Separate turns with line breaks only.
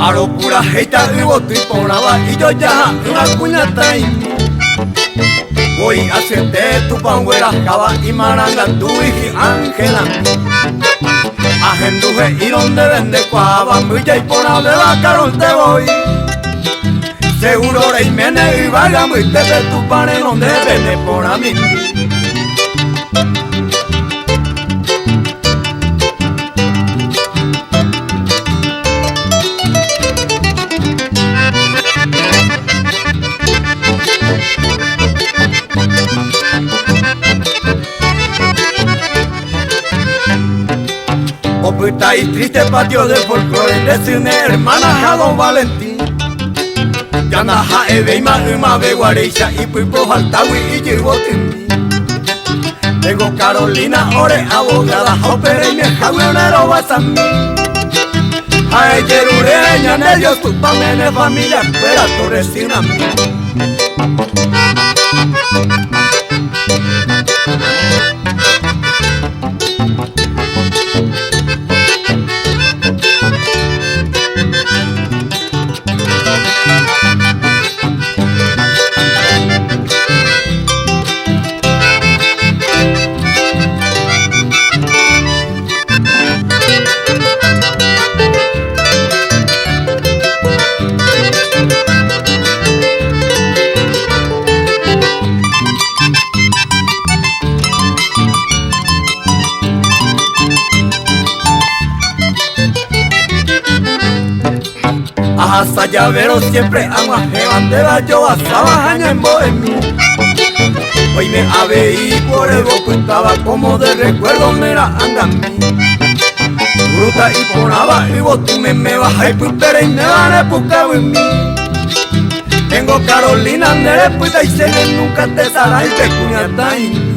Aro pura heita y botu y poraba y yo ya una cuñata y voy a hacerte tu panguera cava y maranga tu hiji Ángela Ajenduje y donde vende cuava mucha y pona de la carón te voy seguro rey mene y vaga muy te ve tu pane donde vende por a mí. Opuesta y triste patio de folclore de cine hermana a don Valentín Yana ja ebe ima uma be guareisha y puipo haltawi y jirbotin tengo Carolina ore abogada opere y me jaguionero basami Ay jerureña ne Dios tu pamene familia fuera tu resina hasta llavero siempre amo a bandera yo asaba en bohemia hoy me aveí por el boco estaba como de recuerdo mira anda mí bruta y ponaba y botu me baja y putera y me van a pucar en mí tengo Carolina nere puta y se nunca te sala y te cuñata y